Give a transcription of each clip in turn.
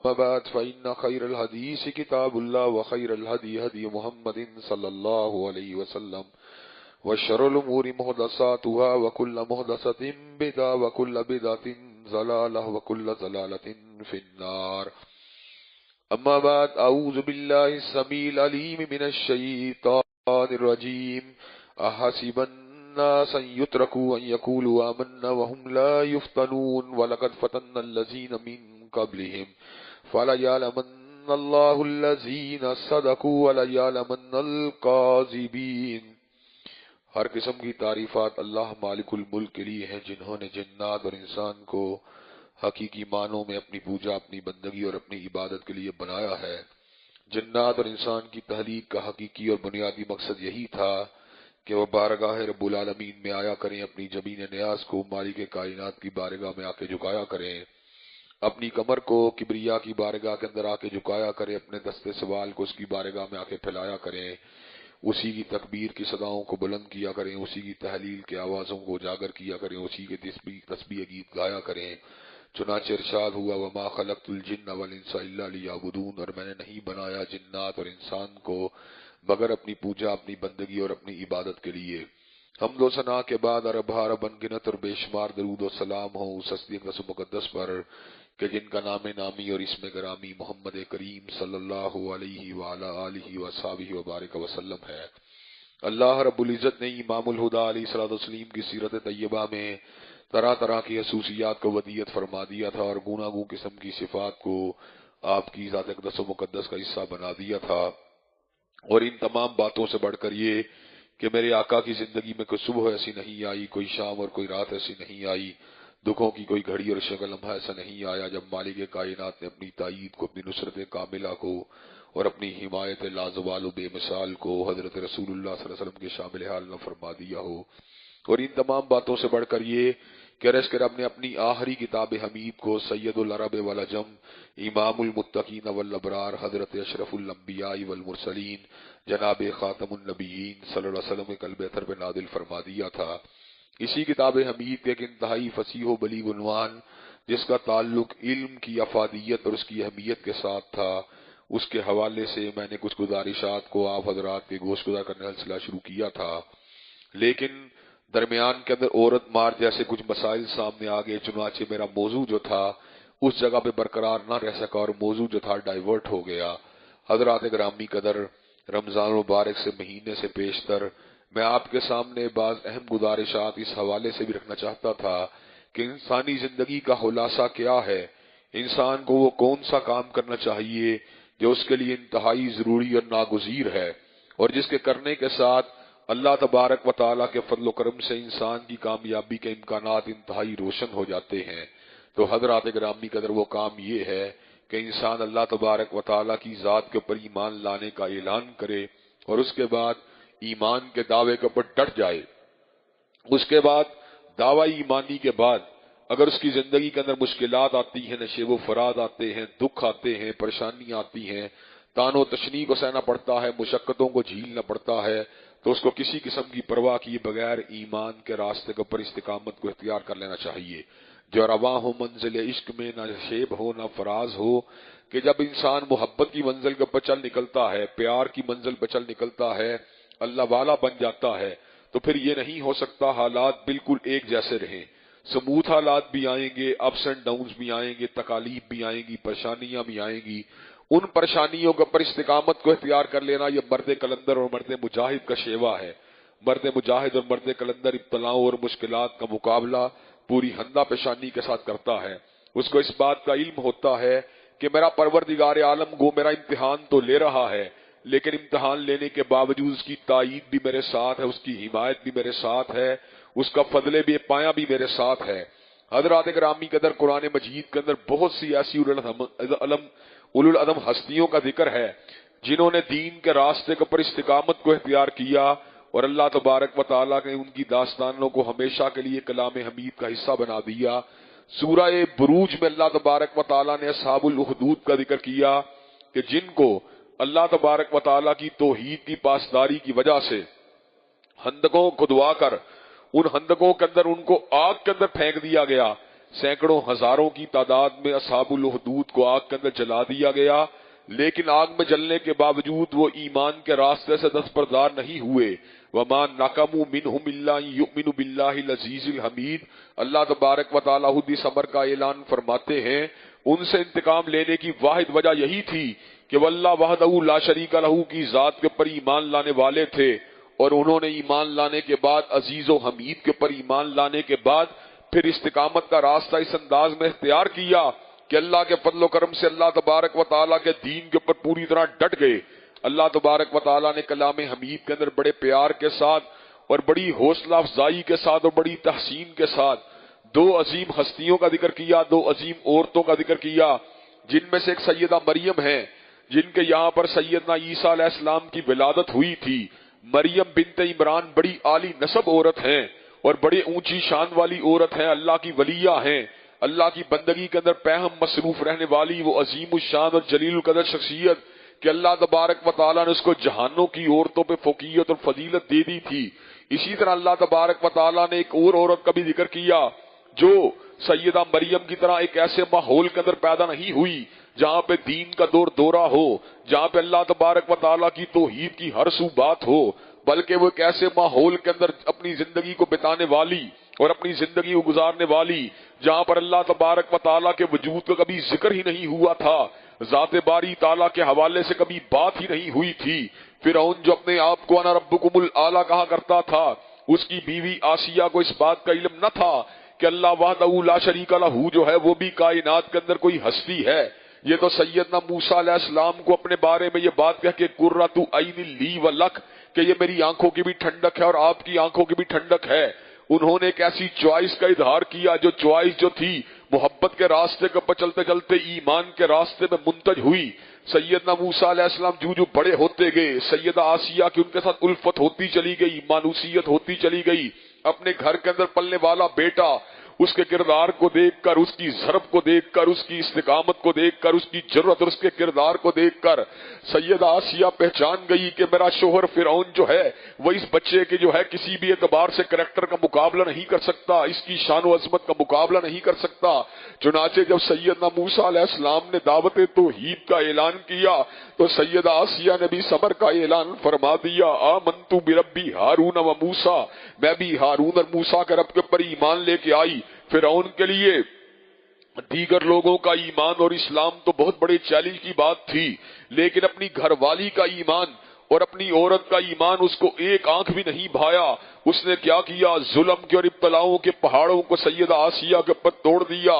أما بعد فإن خير الحديث كتاب الله وخير الهدي هدي محمد صلى الله عليه وسلم وشر الأمور محدثاتها وكل محدثة بدعة وكل بدعة ضلالة وكل ضلالة في النار. أما بعد أعوذ بالله السميع العليم من الشيطان الرجيم. أحسب الناس أن يتركوا أن يقولوا آمنا وهم لا يفتنون ولقد فتنا الذين من قبلهم فليعلمن الله الذين صدقوا وليعلمن الكاذبين. ہر قسم کی تعریفات اللہ مالک الملک کے لیے ہیں جنہوں نے جنات اور انسان کو حقیقی معنوں میں اپنی پوجا، اپنی بندگی اور اپنی عبادت کے لیے بنایا ہے۔ جنات اور انسان کی تخلیق کا حقیقی اور بنیادی مقصد یہی تھا کہ وہ بارگاہ رب العالمین میں آیا کریں، اپنی جبین نیاز کو مالک کائنات کی بارگاہ میں آ کے جھکایا کریں، اپنی کمر کو کبریا کی بارگاہ کے اندر آ کے جھکایا کریں، اپنے دستے سوال کو اس کی بارگاہ میں آ کے پھیلایا کریں، اسی کی تکبیر کی صداؤں کو بلند کیا کریں، اسی کی تحلیل کے آوازوں کو اجاگر کیا کریں، اسی کے تسبیح گیت گایا کریں۔ چنانچہ ارشاد ہوا وما خلقت الجن والانس الا لیعبدون، اور میں نے نہیں بنایا جنات اور انسان کو مگر اپنی پوجا، اپنی بندگی اور اپنی عبادت کے لیے۔ حمد و ثنا کے بعد ارب انگنت اور بے شمار درود و سلام ہو اس ہستی اقدس و مقدس پر کہ جن کا نام نامی اور اسم گرامی محمد کریم صلی اللہ علیہ وعلی آلہ وصحبہ وبارک وسلم ہے۔ اللہ رب العزت نے امام الہدیٰ علیہ الصلوۃ والتسلیم کی سیرت طیبہ میں طرح طرح کی خصوصیات کو ودیت فرما دیا تھا اور گوناگون قسم کی صفات کو آپ کی ذات اقدس و مقدس کا حصہ بنا دیا تھا، اور ان تمام باتوں سے بڑھ کر یہ کہ میرے آقا کی زندگی میں کوئی صبح ایسی نہیں آئی، کوئی شام اور کوئی رات ایسی نہیں آئی، دکھوں کی کوئی گھڑی اور شکل لمحہ ایسا نہیں آیا جب مالک کائنات نے اپنی تائید کو، اپنی نصرت کاملہ کو اور اپنی حمایت لازوال و بے مثال کو حضرت رسول اللہ صلی اللہ علیہ وسلم کے شامل حال نہ فرما دیا ہو۔ اور ان تمام باتوں سے بڑھ کر یہ کہ رس کے رب نے اپنی آخری کتاب حمید کو سید العرب والعجم، امام المتقین والابرار، حضرت اشرف الانبیاء والمرسلین، جناب خاتم النبیین صلی اللہ علیہ وسلم کے قلب اطہر پہ نازل فرما دیا تھا۔ اسی کتاب حمید کے ایک انتہائی فصیح و بلیغ عنوان جس کا تعلق علم کی افادیت اور اس کی اہمیت کے ساتھ تھا، اس کے حوالے سے میں نے کچھ گزارشات کو آپ حضرات کے گوش گزار کرنے کا سلسلہ شروع کیا تھا، لیکن درمیان کے اندر عورت مار جیسے کچھ مسائل سامنے آ گئے، چنانچہ میرا موضوع جو تھا اس جگہ پہ برقرار نہ رہ سکا اور موضوع جو تھا ڈائیورٹ ہو گیا۔ حضرات گرامی قدر، رمضان مبارک سے مہینے سے پیشتر میں آپ کے سامنے بعض اہم گزارشات اس حوالے سے بھی رکھنا چاہتا تھا کہ انسانی زندگی کا خلاصہ کیا ہے، انسان کو وہ کون سا کام کرنا چاہیے جو اس کے لیے انتہائی ضروری اور ناگزیر ہے، اور جس کے کرنے کے ساتھ اللہ تبارک و تعالیٰ کے فضل و کرم سے انسان کی کامیابی کے امکانات انتہائی روشن ہو جاتے ہیں۔ تو حضرات گرامی قدر وہ کام یہ ہے کہ انسان اللہ تبارک و تعالیٰ کی ذات کے اوپر ایمان لانے کا اعلان کرے اور اس کے بعد ایمان کے دعوے کے اوپر ڈٹ جائے۔ اس کے بعد دعوی ایمانی کے بعد اگر اس کی زندگی کے اندر مشکلات آتی ہیں، نشیب و فرات آتے ہیں، دکھ آتے ہیں، پریشانیاں آتی ہیں، تان و تشنیع کو سہنا پڑتا ہے، مشقتوں کو جھیلنا پڑتا ہے، تو اس کو کسی قسم کی پرواہ کیے بغیر ایمان کے راستے کے اوپر استقامت کو اختیار کر لینا چاہیے۔ جو رواں ہو منزل عشق میں، نہ شیب ہو نہ فراز ہو، کہ جب انسان محبت کی منزل کے اوپر چل نکلتا ہے، پیار کی منزل پہ چل نکلتا ہے، اللہ والا بن جاتا ہے، تو پھر یہ نہیں ہو سکتا حالات بالکل ایک جیسے رہیں۔ سموتھ حالات بھی آئیں گے، اپس اینڈ ڈاؤنز بھی آئیں گے، تکالیف بھی آئیں گی، پریشانیاں بھی آئیں گی۔ ان پریشانیوں کے اوپر استقامت کو اختیار کر لینا یہ مرد کلندر اور مرد مجاہد کا شیوا ہے۔ مرد مجاہد اور مرد کلندر ابتلاؤں اور مشکلات کا مقابلہ پوری ہندہ پیشانی کے ساتھ کرتا ہے۔ اس کو اس بات کا علم ہوتا ہے کہ میرا پروردگار عالم گو میرا امتحان تو لے رہا ہے، لیکن امتحان لینے کے باوجود اس کی تائید بھی میرے ساتھ ہے، اس کی حمایت بھی میرے ساتھ ہے، اس کا فضل بھی پایا بھی میرے ساتھ ہے۔ حضرات گرامی قدر قرآن مجید کے اندر بہت سی ایسی اولو العزم ہستیوں کا ذکر ہے جنہوں نے دین کے راستے کے اوپر استقامت کو اختیار کیا، اور اللہ تبارک و تعالیٰ نے ان کی داستانوں کو ہمیشہ کے لیے کلام حمید کا حصہ بنا دیا۔ سورہ بروج میں اللہ تبارک و تعالیٰ نے اصحاب الاخدود کا ذکر کیا کہ جن کو اللہ تبارک و تعالیٰ کی توحید کی پاسداری کی وجہ سے خندقوں کو کھدوا کر ان خندقوں کے اندر ان کو آگ کے اندر پھینک دیا گیا، سینکڑوں ہزاروں کی تعداد میں اصحاب الاخدود کو آگ کے اندر جلا دیا گیا، لیکن آگ میں جلنے کے باوجود وہ ایمان کے راستے سے دستبردار نہیں ہوئے۔ وَمَا نَقَمُوا مِنْهُمْ إِلَّا أَن يُؤْمِنُوا بِاللَّهِ الْعَزِيزِ الْحَمِيدِ۔ اللہ تبارک و تعالیٰ حدیث امر کا اعلان فرماتے ہیں ان سے انتقام لینے کی واحد وجہ یہی تھی کہ واللہ وحدہ لا شریک لہ کی ذات کے پر ایمان لانے والے تھے، اور انہوں نے ایمان لانے کے بعد عزیز و حمید کے پر ایمان لانے کے بعد پھر استقامت کا راستہ اس انداز میں اختیار کیا کہ اللہ کے فضل و کرم سے اللہ تبارک و تعالیٰ کے دین کے اوپر پوری طرح ڈٹ گئے۔ اللہ تبارک و تعالیٰ نے کلام حمید کے اندر بڑے پیار کے ساتھ اور بڑی حوصلہ افزائی کے ساتھ اور بڑی تحسین کے ساتھ دو عظیم ہستیوں کا ذکر کیا، دو عظیم عورتوں کا ذکر کیا، جن میں سے ایک سیدہ مریم ہے، جن کے یہاں پر سیدنا عیسیٰ علیہ السلام کی ولادت ہوئی تھی۔ مریم بنت عمران بڑی عالی نسب عورت ہیں اور بڑے اونچی شان والی عورت ہیں، اللہ کی ولیہ ہیں، اللہ کی بندگی کے اندر پہم مصروف رہنے والی وہ عظیم الشان اور جلیل القدر شخصیت کہ اللہ تبارک و تعالیٰ نے اس کو جہانوں کی عورتوں پہ فوقیت اور فضیلت دے دی تھی۔ اسی طرح اللہ تبارک و تعالیٰ نے ایک اور عورت کا بھی ذکر کیا جو سیدہ مریم کی طرح ایک ایسے ماحول کے اندر پیدا نہیں ہوئی جہاں پہ دین کا دور دورہ ہو، جہاں پہ اللہ تبارک و تعالیٰ کی توحید کی ہر سو بات ہو، بلکہ وہ ایک ایسے ماحول کے اندر اپنی زندگی کو بتانے والی اور اپنی زندگی کو گزارنے والی جہاں پر اللہ تبارک و تعالیٰ کے وجود کا کبھی ذکر ہی نہیں ہوا تھا، ذات باری تعالیٰ کے حوالے سے کبھی بات ہی نہیں ہوئی تھی۔ فرعون جو اپنے آپ کو انا ربکم الاعلی کہا کرتا تھا، اس کی بیوی آسیہ کو اس بات کا علم نہ تھا کہ اللہ وحدہ لا شریک لہ جو ہے وہ بھی کائنات کے اندر کوئی ہستی ہے۔ یہ تو سیدنا موسیٰ علیہ السلام کو اپنے بارے میں یہ بات کہہ کہ قرۃ عین لی ولک کہ یہ میری آنکھوں کی بھی ٹھنڈک ہے اور آپ کی آنکھوں کی بھی ٹھنڈک ہے، انہوں نے ایک ایسی چوائس کا اظہار کیا جو چوائس جو تھی محبت کے راستے کے اوپر چلتے چلتے ایمان کے راستے میں منتج ہوئی۔ سیدنا موسیٰ علیہ السلام جو بڑے ہوتے گئے، سیدہ آسیہ کی ان کے ساتھ الفت ہوتی چلی گئی، مانوسیت ہوتی چلی گئی، اپنے گھر کے اندر پلنے والا بیٹا اس کے کردار کو دیکھ کر، اس کی ضرب کو دیکھ کر، اس کی استقامت کو دیکھ کر، اس کی جرأت اور اس کے کردار کو دیکھ کر سیدہ آسیہ پہچان گئی کہ میرا شوہر فرعون جو ہے وہ اس بچے کے جو ہے کسی بھی اعتبار سے کریکٹر کا مقابلہ نہیں کر سکتا، اس کی شان و عظمت کا مقابلہ نہیں کر سکتا۔ چنانچہ جب سیدنا موسیٰ علیہ السلام نے دعوت توحید کا اعلان کیا تو سیدہ آسیہ نے بھی صبر کا اعلان فرما دیا، آمنت بربی ہارون و موسیٰ، میں بھی ہارون اور موسیٰ کے رب کے اوپر ایمان لے کے آئی۔ فرعون کے لیے دیگر لوگوں کا ایمان اور اسلام تو بہت بڑے چیلنج کی بات تھی، لیکن اپنی گھر والی کا ایمان اور اپنی عورت کا ایمان اس کو ایک آنکھ بھی نہیں بھایا۔ اس نے کیا کیا؟ ظلم کے اور ابتلاؤں کے پہاڑوں کو سیدہ آسیہ کے اوپر توڑ دیا۔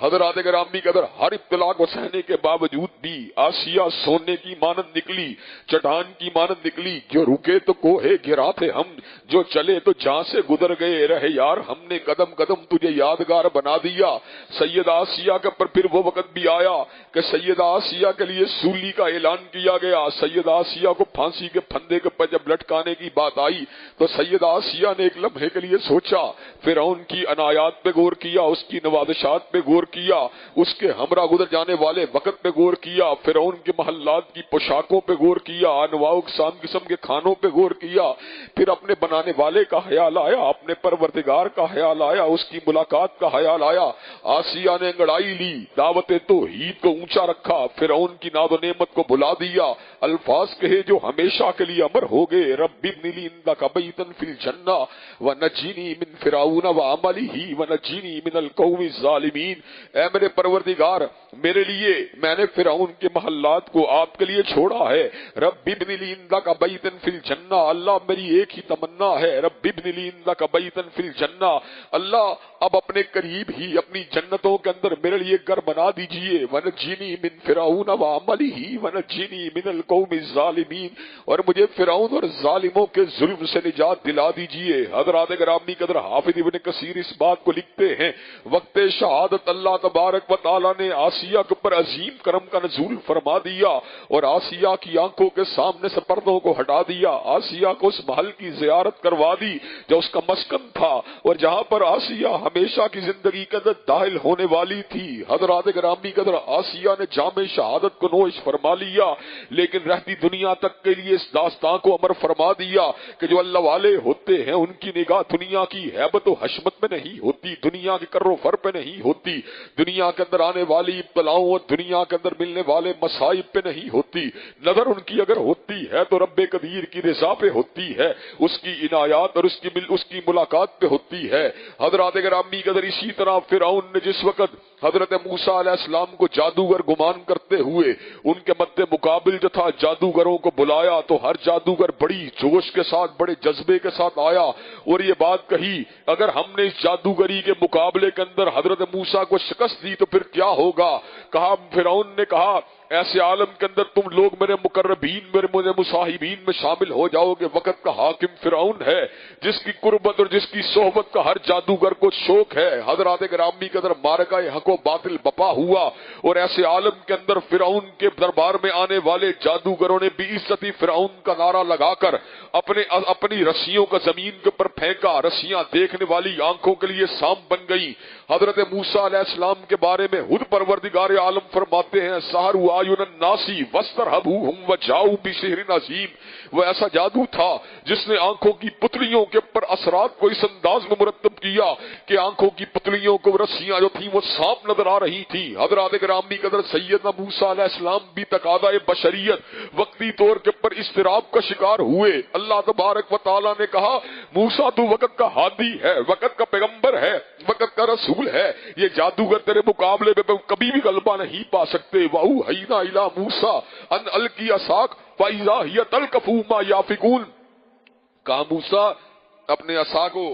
حضرات گرامی کے اندر ہر ابتلا کو سہنے کے باوجود بھی آسیہ سونے کی مانند نکلی، چٹان کی مانند نکلی۔ جو رکے تو کوہے گرا تھے ہم، جو چلے تو جہاں سے گزر گئے رہے یار، ہم نے قدم قدم تجھے یادگار بنا دیا۔ سیدہ آسیہ کے پر پھر وہ وقت بھی آیا کہ سیدہ آسیہ کے لیے سولی کا اعلان کیا گیا۔ سیدہ آسیہ کو پھانسی کے پھندے کے پر جب لٹکانے کی بات آئی تو سیدہ آسیہ نے ایک لمحے کے لیے سوچا، فرعون کی عنایات پہ غور کیا، اس کی نوازشات پہ غور کیا، اس کے ہمراہ گزر جانے والے وقت پہ غور کیا، فرعون کے محلات کی پوشاکوں پہ غور کیا، انواع اقسام قسم کے کھانوں پہ غور کیا، پھر اپنے بنانے والے کا خیال آیا، اپنے پروردگار کا خیال آیا، اس کی ملاقات کا خیال آیا۔ آسیہ نے انگڑائی لی، دعوت توحید کو اونچا رکھا، فرعون کی ناز و نعمت کو بلا دیا، الفاظ کہے جو ہمیشہ کے لیے امر ہو گئے، رب ابن لی عندک بیتا فی الجنہ ونجنی من فرعون وعملہ ونجنی من القوم الظالمین۔ اے میرے پروردگار، میرے لیے میں نے فرعون کے محلات کو آپ کے لیے چھوڑا ہے۔ رب ابن لی عندک بیتا فی الجنہ، اللہ میری ایک ہی تمنا ہے، رب ابن لی عندک بیتا فی الجنہ، اللہ اب اپنے قریب ہی اپنی جنتوں کے اندر میرے لیے گھر بنا دیجئے، ونجنی من فرعون وعملہ ونجنی من القوم الظالمین، اور مجھے فرعون اور ظالموں کے ظلم سے نجات دلا دیجئے۔ حضرات گرامی قدر حافظ ابن کثیر اس بات کو لکھتے ہیں، وقت شہادت اللہ تبارک و تعالی نے آسیہ کے اوپر عظیم کرم کا نزول فرما دیا اور آسیہ کی آنکھوں کے سامنے سے پردوں کو ہٹا دیا، آسیہ کو اس محل کی زیارت کروا دی جو اس کا مسکن تھا اور جہاں پر آسیہ ہمیشہ کی زندگی کے اندر داخل ہونے والی تھی۔ حضرات گرامی قدر، آسیہ نے جام شہادت کو نوش فرما لیا، لیکن رہتی دنیا تک کے لیے اس داستان کو امر فرما دیا کہ جو اللہ والے ہوتے ہیں ان کی نگاہ دنیا کی ہیبت و حشمت میں نہیں ہوتی، دنیا کے کر و فر پہ نہیں ہوتی، دنیا کے اندر آنے والی ابتلاؤں اور دنیا کے اندر ملنے والے مصائب پہ نہیں ہوتی، نظر ان کی اگر ہوتی ہے تو رب قدیر کی رضا پہ ہوتی ہے، اس کی عنایات اور اس کی ملاقات پہ ہوتی ہے۔ حضرات گرامی قدر، اسی طرح فرعون نے جس وقت حضرت موسیٰ علیہ السلام کو جادوگر گمان کرتے ہوئے ان کے مد مقابل جو تھا جادوگروں کو بلایا تو ہر جادوگر بڑی جوش کے ساتھ، بڑے جذبے کے ساتھ آیا اور یہ بات کہی اگر ہم نے اس جادوگری کے مقابلے کے اندر حضرت موسیٰ کو شکست دی تو پھر کیا ہوگا؟ کہا، فرعون نے کہا ایسے عالم کے اندر تم لوگ میرے مقربین، میرے مصاحبین میں شامل ہو جاؤ گے۔ وقت کا حاکم فرعون ہے جس کی قربت اور جس کی صحبت کا ہر جادوگر کو شوق ہے۔ حضرات گرامی قدر، مارکہ حق و باطل بپا ہوا اور ایسے عالم کے اندر فرعون کے دربار میں آنے والے جادوگروں نے بھی عزتی فرعون کا نعرہ لگا کر اپنی رسیوں کا زمین کے اوپر پھینکا، رسیاں دیکھنے والی آنکھوں کے لیے سام بن گئی۔ حضرت موسیٰ علیہ السلام کے بارے میں خود پروردگار عالم فرماتے ہیں سحروا اعین الناس واسترهبوهم وجاؤوا بسحر عظیم، وہ ایسا جادو تھا جس نے آنکھوں کی پتلیوں کے اوپر اثرات کو اس انداز میں مرتب کیا کہ آنکھوں کی پتلیوں کو رسیاں جو تھیں وہ سانپ نظر آ رہی تھی۔ حضرات گرامی قدر، سیدنا موسیٰ علیہ السلام بھی تقاضۂ بشریت وقتی طور کے اوپر اضطراب کا شکار ہوئے۔ اللہ تبارک و تعالیٰ نے کہا موسیٰ تو وقت کا ہادی ہے، وقت کا پیغمبر ہے، وقت کا رسول ہے، یہ جادوگر تیرے مقابلے میں کبھی بھی غلبہ نہیں پا سکتے۔ وَأَوْحَيْنَا إِلَىٰ مُوسَىٰ أَنْ أَلْقِ عَصَاكَ فَإِذَا هِيَ تَلْقَفُ مَا يَأْفِكُونَ، کہا موسیٰ اپنے عصا کو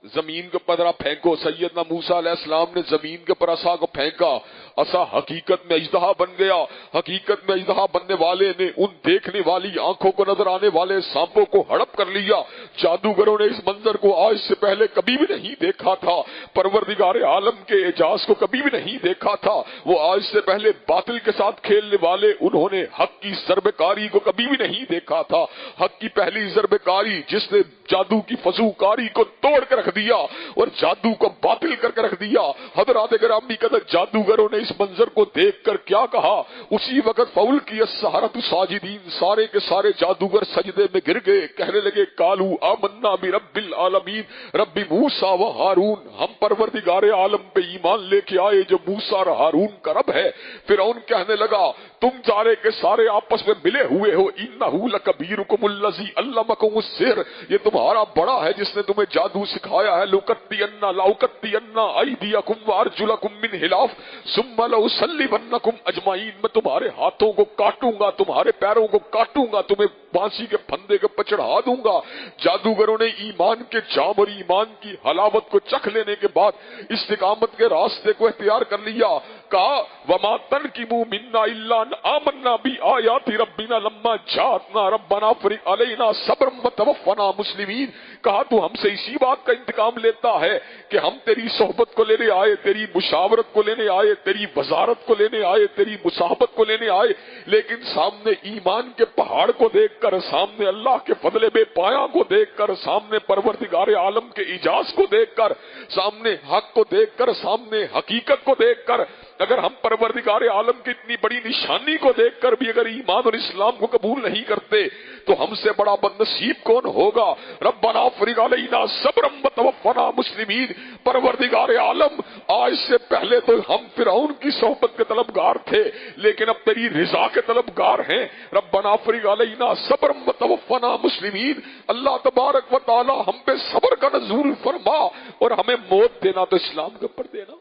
زمین کے اوپر پھینکو۔ سیدنا موسیٰ علیہ السلام نے زمین کے اوپر عصا کو پھینکا، عصا حقیقت میں اژدہا بن گیا۔ حقیقت میں اژدہا بننے والے نے ان دیکھنے والی آنکھوں کو نظر آنے والے سانپوں کو ہڑپ کر لیا۔ جادوگروں نے اس منظر کو آج سے پہلے کبھی بھی نہیں دیکھا تھا، پروردگار عالم کے اعجاز کو کبھی بھی نہیں دیکھا تھا۔ وہ آج سے پہلے باطل کے ساتھ کھیلنے والے انہوں نے حق کی ضرب کاری کو کبھی بھی نہیں دیکھا تھا۔ حق کی پہلی ضرب کاری جس نے جادو کی فضو کاری کو توڑ کر رکھ دیا اور جادو کو باطل کر کے رکھ دیا۔ حضرات گرامی قدر، جادوگروں نے اس منظر کو دیکھ کر کیا کہا؟ اسی وقت فول کی السحرۃ ساجدین، سارے کے سارے جادوگر سجدے میں گر گئے، کہنے لگے قالوا آمنا برب العالمین رب موسیٰ و ہارون، ہم پروردگار عالم پہ ایمان لے کے آئے جو موسیٰ اور ہارون کا رب ہے۔ فرعون کہنے لگا تم سارے کے سارے آپس میں ملے ہوئے ہو، انہ لکبیرکم الذی علمکم السحر، یہ تمہارا بڑا ہے جس نے تمہیں جادو سکھایا ہے۔ لأقطعن ایدیکم وارجلکم من خلاف ثم لأصلبنکم اجمعین، میں تمہارے ہاتھوں کو کاٹوں گا، تمہارے پیروں کو کاٹوں گا، تمہیں پھانسی کے پھندے کے پر چڑھا دوں گا۔ جادوگروں نے ایمان کے جام اور ایمان کی حلاوت کو چکھ لینے کے بعد استقامت کے راستے کو اختیار کر لیا۔ کہا وما تنقموا منا الا ان آمنا بآیات ربنا لما جاءتنا ربنا افرغ علینا صبرا وتوفنا مسلمین، کہا تو ہم سے اسی بات کا انتقام لیتا ہے کہ ہم تیری صحبت کو لینے آئے، تیری مشاورت کو لینے آئے، تیری وزارت کو لینے آئے، تیری مصاحبت کو لینے آئے، لیکن سامنے ایمان کے پہاڑ کو دیکھ کر، سامنے اللہ کے فضل بے پایاں کو دیکھ کر، سامنے پروردگار عالم کے اعجاز کو دیکھ کر، سامنے حق کو دیکھ کر، سامنے حقیقت کو دیکھ کر، اگر ہم پروردگار عالم کی اتنی بڑی نشانی کو دیکھ کر بھی اگر ایمان اور اسلام کو قبول نہیں کرتے تو ہم سے بڑا بد نصیب کون ہوگا؟ ربنا افرغ علینا صبرا وتوفنا مسلمین، پروردگار عالم آج سے پہلے تو ہم فرعون کی صحبت کے طلبگار تھے لیکن اب تیری رضا کے طلبگار ہیں۔ ربنا افرغ علینا صبرا وتوفنا مسلمین، اللہ تبارک و تعالی ہم پہ صبر کا نزول فرما اور ہمیں موت دینا تو اسلام کے اوپر دینا۔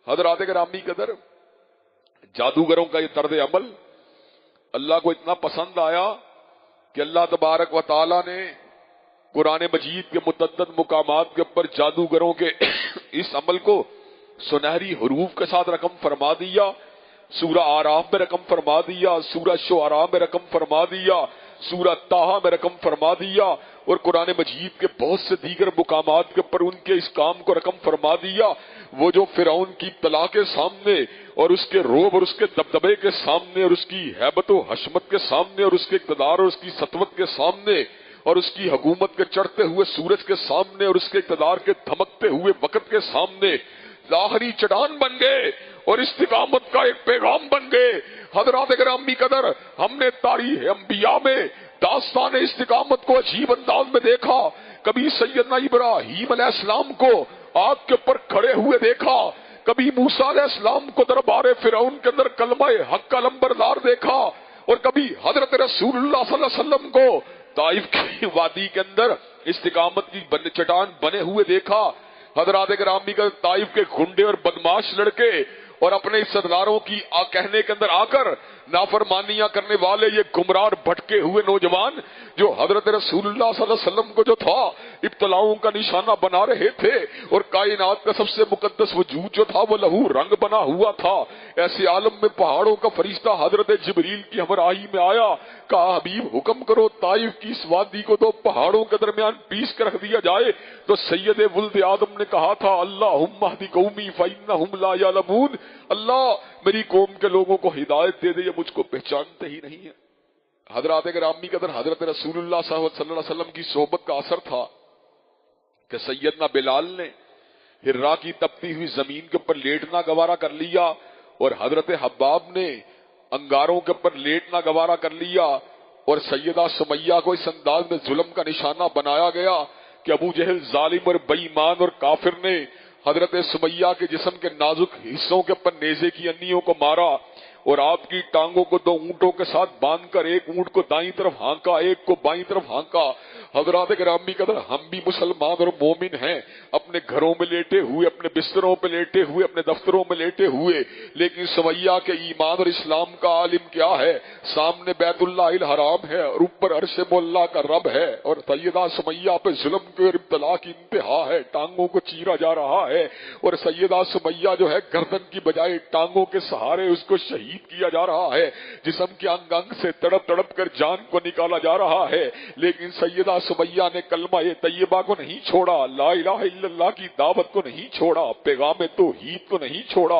حضرات گرامی قدر، جادوگروں کا یہ طرز عمل اللہ کو اتنا پسند آیا کہ اللہ تبارک و تعالی نے قرآن مجید کے متعدد مقامات کے اوپر جادوگروں کے اس عمل کو سنہری حروف کے ساتھ رقم فرما دیا۔ سورہ آراف میں رقم فرما دیا، سورہ شعراء میں رقم فرما دیا، سورہ طٰہٰ میں رقم فرما دیا اور قرآن مجید کے بہت سے دیگر مقامات کے پر ان کے اس کام کو رقم فرما دیا۔ وہ جو فرعون کی ابتلا کے سامنے اور اس کے روب اور اس کے دبدبے کے سامنے اور اس کی ہیبت و حشمت کے سامنے اور اس کے اقتدار اور اس کی سطوت کے سامنے اور اس کی حکومت کے چڑھتے ہوئے سورج کے سامنے اور اس کے اقتدار کے دھمکتے ہوئے وقت کے سامنے ظاہری چٹان بن گئے اور استقامت کا ایک پیغام بن گئے۔ حضرات گرامی قدر، ہم نے تاریخ انبیاء میں داستان استقامت کو عجیب انداز میں دیکھا۔ کبھی سیدنا ابراہیم علیہ السلام کو آگ کے اوپر کھڑے ہوئے دیکھا، کبھی موسیٰ علیہ السلام کو دربار فرعون کے اندر کلمہ حق کا لمبردار دیکھا، اور کبھی حضرت رسول اللہ صلی اللہ علیہ وسلم کو طائف کی وادی کے اندر استقامت کی چٹان بنے ہوئے دیکھا۔ حضرات گرامی کا طائف کے گنڈے اور بدماش لڑکے اور اپنے سرداروں کی کہنے کے اندر آ کر نافرمانیاں کرنے والے یہ گمراہ بھٹکے ہوئے نوجوان جو حضرت رسول اللہ صلی اللہ علیہ وسلم کو جو تھا ابتلاؤں کا نشانہ بنا رہے تھے، اور کائنات کا سب سے مقدس وجود جو تھا وہ لہو رنگ بنا ہوا تھا، ایسے عالم میں پہاڑوں کا فرشتہ حضرت جبریل کی ہمراہی میں آیا، کہا حبیب حکم کرو طائف کی اس وادی کو دو پہاڑوں کے درمیان پیس کر رکھ دیا جائے۔ تو سید ولد آدم نے کہا تھا اللہم اہد قومی فانہم لا یعلمون، اللہ میری قوم کے لوگوں کو ہدایت دے دے، یہ مجھ کو پہچانتے ہی نہیں ہے۔ حضرات گرامی قدر، حضرت رسول اللہ صلی اللہ علیہ وسلم کی صحبت کا اثر تھا کہ سیدنا بلال نے ہرا کی تپتی ہوئی زمین کے اوپر لیٹنا گوارا کر لیا، اور حضرت حباب نے انگاروں کے اوپر لیٹنا گوارا کر لیا، اور سیدہ سمیہ کو اس انداز میں ظلم کا نشانہ بنایا گیا کہ ابو جہل ظالم اور بے ایمان اور کافر نے حضرت سمیہ کے جسم کے نازک حصوں کے اوپر نیزے کی انیوں کو مارا، اور آپ کی ٹانگوں کو دو اونٹوں کے ساتھ باندھ کر ایک اونٹ کو دائیں طرف ہانکا، ایک کو بائیں طرف ہانکا۔ حضرات گرامی قدر، ہم بھی مسلمان اور مومن ہیں، اپنے گھروں میں لیٹے ہوئے، اپنے بستروں پہ لیٹے ہوئے، اپنے دفتروں میں لیٹے ہوئے، لیکن سمیہ کے ایمان اور اسلام کا عالم کیا ہے؟ سامنے بیت اللہ الحرام ہے اور اوپر عرش مولا کا رب ہے، اور سیدہ سمیہ پہ ظلم کے اور ابتلا کی انتہا ہے، ٹانگوں کو چیرا جا رہا ہے، اور سیدہ سمیہ جو ہے گردن کی بجائے ٹانگوں کے سہارے اس کو شہید کیا جا رہا ہے، جسم کے انگ انگ سے تڑپ تڑپ کر جان کو نکالا جا رہا ہے، لیکن سیدہ سمیہ نے کلمہ طیبہ کو نہیں چھوڑا، لا الہ الا اللہ کی دعوت کو نہیں چھوڑا، پیغام توحید کو نہیں چھوڑا،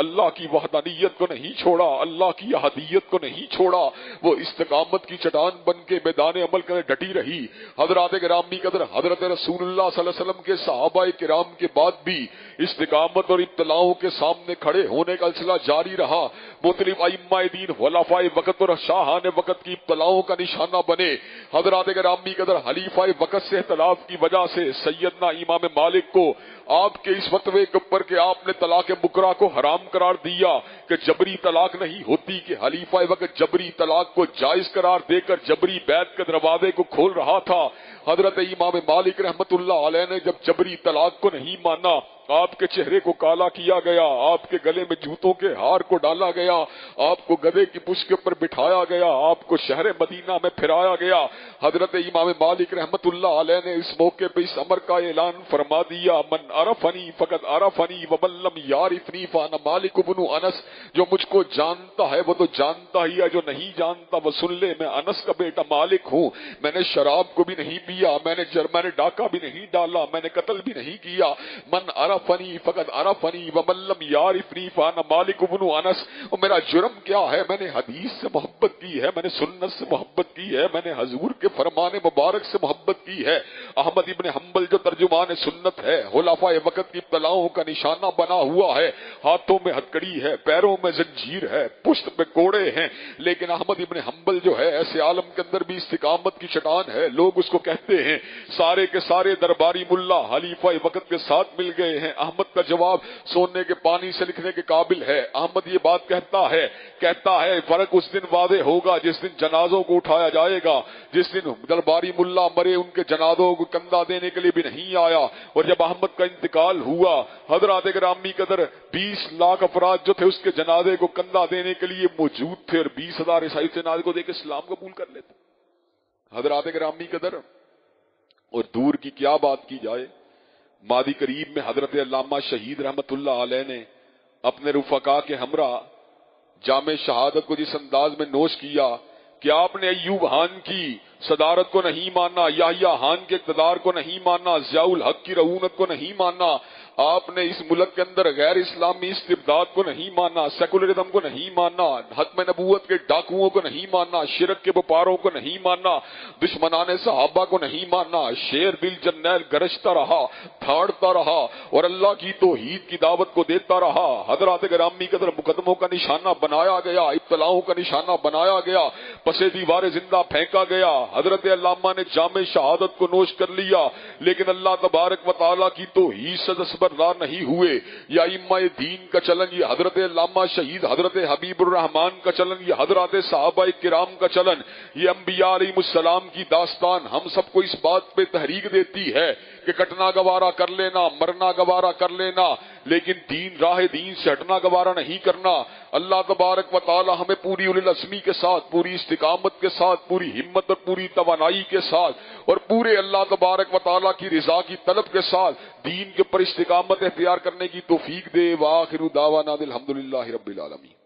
اللہ کی وحدانیت کو نہیں چھوڑا، اللہ کی احدیت کو نہیں چھوڑا، وہ استقامت کی چٹان بن کے میدان عمل کر ڈٹی رہی۔ حضرات گرامی قدر، حضرت رسول اللہ صلی اللہ علیہ وسلم کے صحابہ کرام کے بعد بھی استقامت اور ابتلاؤں کے سامنے کھڑے ہونے کا سلسلہ جاری رہا۔ مختلف ائمہ دین خلفاء وقت اور شاہان وقت کی ابتلاؤں کا نشانہ بنے۔ حضرات گرامی قدر، خلیفہ وقت سے اختلاف کی وجہ سے سیدنا امام مالک کو آپ کے اس فتوے کے اوپر کہ آپ نے طلاق مکرہ کو حرام قرار دیا کہ جبری طلاق نہیں ہوتی، کہ خلیفہ وقت جبری طلاق کو جائز قرار دے کر جبری بیعت کے دروازے کو کھول رہا تھا۔ حضرت امام مالک رحمت اللہ علیہ نے جب جبری طلاق کو نہیں مانا، آپ کے چہرے کو کالا کیا گیا، آپ کے گلے میں جوتوں کے ہار کو ڈالا گیا، آپ کو گدھے کی پشت کے اوپر بٹھایا گیا، آپ کو شہر مدینہ میں پھرایا گیا۔ حضرت امام مالک رحمت اللہ علیہ نے اس موقع پہ اس امر کا اعلان فرما دیا، من عرفنی فقد عرفنی ومن لم یعرفنی فانا مالک بن انس، جو مجھ کو جانتا ہے وہ تو جانتا ہی ہے، جو نہیں جانتا وہ سن لے، میں انس کا بیٹا مالک ہوں، میں نے شراب کو بھی نہیں پیا، میں نے ڈاکہ بھی نہیں ڈالا، میں نے قتل بھی نہیں کیا۔ من عرفنی فقد عرفنی ومن لم یعرفنی فانا مالک بن انس، اور میرا جرم کیا ہے؟ میں نے حدیث سے محبت کی ہے، میں نے سنت سے محبت کی ہے، میں نے حضور کے فرمان مبارک سے محبت کی ہے۔ احمد ابن حنبل جو ترجمان سنت ہے، خلفاء وقت کی ابتلاؤں کا نشانہ بنا ہوا ہے، ہاتھوں میں ہتکڑی ہے، پیروں میں زنجیر ہے، پشت پہ کوڑے ہیں، لیکن احمد ابن حنبل جو ہے ایسے عالم کے اندر بھی استقامت کی چٹان ہے۔ لوگ اس کو کہتے ہیں سارے کے سارے درباری ملا خلیفہ وقت کے ساتھ مل گئے ہیں۔ احمد کا جواب سونے کے پانی سے لکھنے کے قابل ہے۔ احمد یہ بات کہتا ہے فرق اس دن واضح ہوگا جس دن جنازوں کو اٹھایا جائے گا، جس دن درباری ملا مرے ان کے جنازوں کو کندھا دینے کے لیے بھی نہیں آیا، اور جب احمد کا انتقال ہوا حضرات گرامی قدر 20 لاکھ افراد جو تھے اس کے جنازے کو کندھا دینے کے لیے موجود تھے، اور 20,000 عیسائی جنازے کو دیکھ کے اسلام قبول کر لیتے۔ حضرات گرامی قدر، اور دور کی کیا بات کی جائے، ماضی قریب میں حضرت علامہ شہید رحمت اللہ علیہ نے اپنے رفقا کے ہمراہ جام شہادت کو جس انداز میں نوش کیا کہ آپ نے ایوب خان کی صدارت کو نہیں ماننا، یحییٰ خان کے اقتدار کو نہیں ماننا، ضیاء الحق کی رعونت کو نہیں ماننا، آپ نے اس ملک کے اندر غیر اسلامی استبداد کو نہیں ماننا، سیکولرزم کو نہیں ماننا، ختم نبوت کے ڈاکوؤں کو نہیں ماننا، شرک کے وپاروں کو نہیں ماننا، دشمنان صحابہ کو نہیں ماننا، شیر دل جرنیل گرجتا رہا، دھاڑتا رہا اور اللہ کی توحید کی دعوت کو دیتا رہا۔ حضرات گرامی قدر مقدموں کا نشانہ بنایا گیا، ابتلاؤں کا نشانہ بنایا گیا، پسے دیوار زندہ پھینکا گیا۔ حضرت علامہ نے جام شہادت کو نوش کر لیا، لیکن اللہ تبارک و تعالیٰ کی توحید سے دستبردار نہیں ہوئے۔ یا ائمہ دین کا چلن، یہ حضرت علامہ شہید حضرت حبیب الرحمان کا چلن، یہ حضرات صحابہ کرام کا چلن، یہ انبیاء علیہ السلام کی داستان ہم سب کو اس بات پہ تحریک دیتی ہے کہ کٹنا گوارا کر لینا، مرنا گوارا کر لینا، لیکن راہ دین سے ہٹنا گوارا نہیں کرنا۔ اللہ تبارک و تعالی ہمیں پوری اولو العزمی کے ساتھ، پوری استقامت کے ساتھ، پوری ہمت اور پوری توانائی کے ساتھ اور پورے اللہ تبارک و تعالی کی رضا کی طلب کے ساتھ دین کے پر استقامت اختیار کرنے کی توفیق دے۔ وآخر دعوانا الحمدللہ رب العالمین۔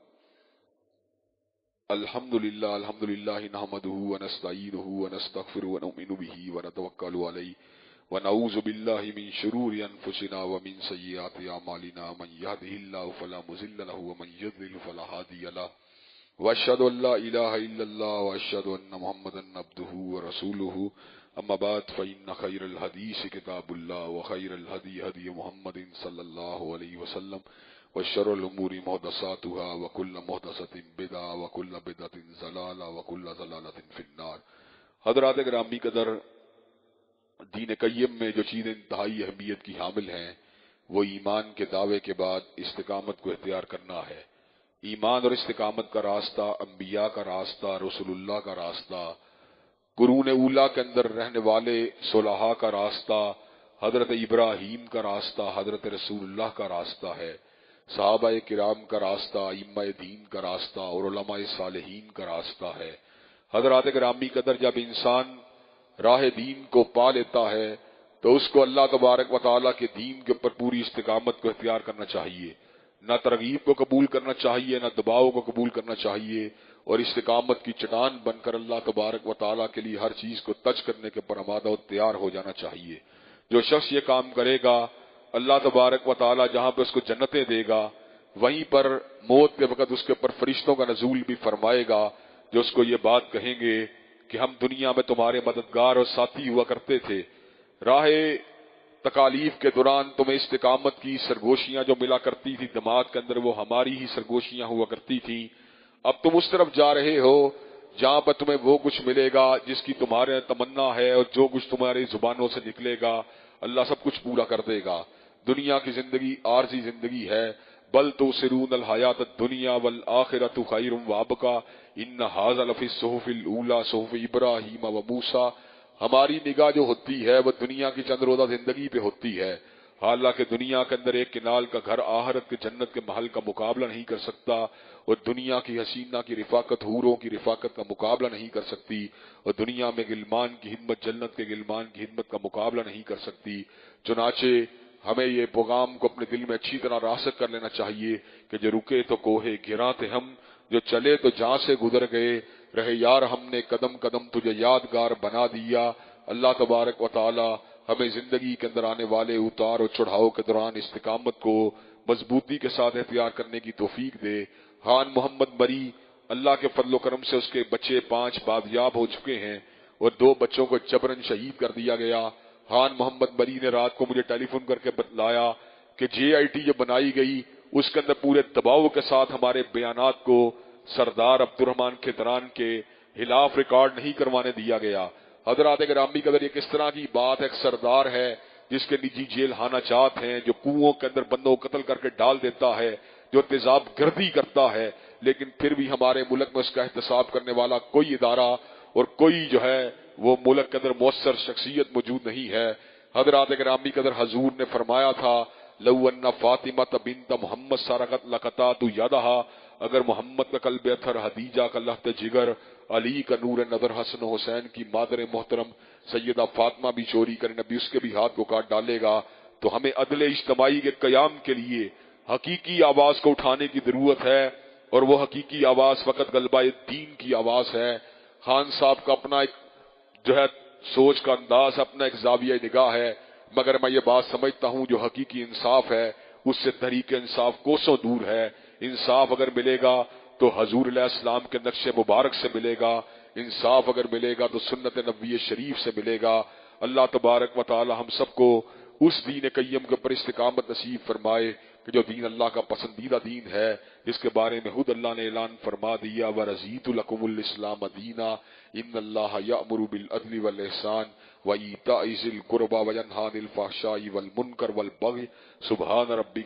الحمدللہ نحمده ونستعینه ونستغفره ونؤمن به ونتوکل علیہ ونعوذ باللہ من شرور انفسنا ومن سیئات اعمالنا، من يهده الله فلا مضل له ومن يضلل فلا هادي له، واشهد ان لا اله الا الله واشهد ان محمدا عبده ورسوله، اما بعد فان خير الحديث كتاب الله وخير الهدي هدي محمد صلى الله عليه وسلم، وشر الامور محدثاتها وكل محدثة بدعة وكل بدعة ضلالة وكل ضلالة في النار۔ حضرات گرامی قدر، دین قیم میں جو چیزیں انتہائی اہمیت کی حامل ہیں وہ ایمان کے دعوے کے بعد استقامت کو اختیار کرنا ہے۔ ایمان اور استقامت کا راستہ، انبیاء کا راستہ، رسول اللہ کا راستہ، قرون اولیٰ کے اندر رہنے والے صلحاء کا راستہ، حضرت ابراہیم کا راستہ، حضرت رسول اللہ کا راستہ ہے، صحابہ کرام کا راستہ، ائمہ دین کا راستہ اور علماء صالحین کا راستہ ہے۔ حضرات گرامی قدر، جب انسان راہ دین کو پا لیتا ہے تو اس کو اللہ تبارک و تعالیٰ کے دین کے اوپر پوری استقامت کو اختیار کرنا چاہیے، نہ ترغیب کو قبول کرنا چاہیے، نہ دباؤ کو قبول کرنا چاہیے، اور استقامت کی چٹان بن کر اللہ تبارک و تعالیٰ کے لیے ہر چیز کو ٹچ کرنے کے پر آمادہ و تیار ہو جانا چاہیے۔ جو شخص یہ کام کرے گا، اللہ تبارک و تعالیٰ جہاں پہ اس کو جنتیں دے گا، وہیں پر موت کے وقت اس کے اوپر فرشتوں کا نزول بھی فرمائے گا، جو اس کو یہ بات کہیں گے کہ ہم دنیا میں تمہارے مددگار اور ساتھی ہوا کرتے تھے، راہ تکالیف کے دوران تمہیں استقامت کی سرگوشیاں جو ملا کرتی تھی دماغ کے اندر، وہ ہماری ہی سرگوشیاں ہوا کرتی تھیں۔ اب تم اس طرف جا رہے ہو جہاں پر تمہیں وہ کچھ ملے گا جس کی تمہارے تمنا ہے، اور جو کچھ تمہاری زبانوں سے نکلے گا اللہ سب کچھ پورا کر دے گا۔ دنیا کی زندگی عارضی زندگی ہے، بل تؤثرون الحیات الدنیا والآخرۃ خیر وابقیٰ ان ھذا لفی الصحف الاولیٰ صحف ابراہیم و موسیٰ۔ ہماری نگاہ جو ہوتی ہے وہ دنیا کی چند روزہ زندگی پہ ہوتی ہے، حالانکہ دنیا کے اندر ایک کنال کا گھر آخرت کے جنت کے محل کا مقابلہ نہیں کر سکتا، اور دنیا کی حسینہ کی رفاقت حوروں کی رفاقت کا مقابلہ نہیں کر سکتی، اور دنیا میں غلمان کی خدمت جنت کے غلمان کی خدمت کا مقابلہ نہیں کر سکتی۔ چنانچہ ہمیں یہ پیغام کو اپنے دل میں اچھی طرح راسخ کر لینا چاہیے کہ جو رکے تو کوہے گراں تھے ہم، جو چلے تو جہاں سے گزر گئے، رہے یار ہم نے قدم قدم تجھے یادگار بنا دیا۔ اللہ تبارک و تعالی ہمیں زندگی کے اندر آنے والے اتار و چڑھاؤ کے دوران استقامت کو مضبوطی کے ساتھ اختیار کرنے کی توفیق دے۔ خان محمد مری، اللہ کے فضل و کرم سے اس کے بچے 5 بازیاب ہو چکے ہیں اور 2 بچوں کو جبرن شہید کر دیا گیا۔ خان محمد مری نے رات کو مجھے ٹیلی فون کر کے بتلایا کہ جے آئی ٹی جو بنائی گئی اس کے اندر پورے دباؤ کے ساتھ ہمارے بیانات کو سردار عبد الرحمان کھتران کے خلاف ریکارڈ نہیں کروانے دیا گیا۔ حضرات گرامی قدر، یہ کس طرح کی بات ہے؟ ایک سردار ہے جس کے نجی جیل خانہ جات ہیں، جو کنوؤں کے اندر بندوں کو قتل کر کے ڈال دیتا ہے، جو تیزاب گردی کرتا ہے، لیکن پھر بھی ہمارے ملک میں اس کا احتساب کرنے والا کوئی ادارہ اور کوئی جو ہے وہ ملک کے اندر مؤثر شخصیت موجود نہیں ہے۔ حضرات گرامی قدر، حضور نے فرمایا تھا لو ان فاطمہ بنت محمد سرقت لقطعت یدہا، اگر محمد کا قلب اطہر، خدیجہ کا لحد جگر، علی کا نور نظر، حسن و حسین کی مادر محترم سیدہ فاطمہ بھی چوری کرے، نبی اس کے بھی ہاتھ کو کاٹ ڈالے گا۔ تو ہمیں عدل اجتماعی کے قیام کے لیے حقیقی آواز کو اٹھانے کی ضرورت ہے، اور وہ حقیقی آواز فقط غلبہ دین کی آواز ہے۔ خان صاحب کا اپنا ایک جو ہے سوچ کا انداز اپنا ایک زاویہ نگاہ ہے، مگر میں یہ بات سمجھتا ہوں جو حقیقی انصاف ہے اس سے طریق انصاف کوسوں دور ہے۔ انصاف اگر ملے گا تو حضور علیہ السلام کے نقش مبارک سے ملے گا، انصاف اگر ملے گا تو سنت نبوی شریف سے ملے گا۔ اللہ تبارک و تعالی ہم سب کو اس دین قیم کے پر استقامت نصیب فرمائے کہ جو دین اللہ کا پسندیدہ دین ہے، جس کے بارے میں خود اللہ نے اعلان فرما دیا وَرَضِيتُ لَكُمُ الْإِسْلَامَ دِينًا إِنَّ اللَّهَ يَأْمُرُ بِالْعَدْلِ وَالْإِحْسَانِ وَإِيتَاءِ ذِي الْقُرْبَى وَيَنْهَى عَنِ الْفَحْشَاءِ وَالْمُنكَرِ وَالْبَغْيِ سُبْحَانَ رَبِّكَ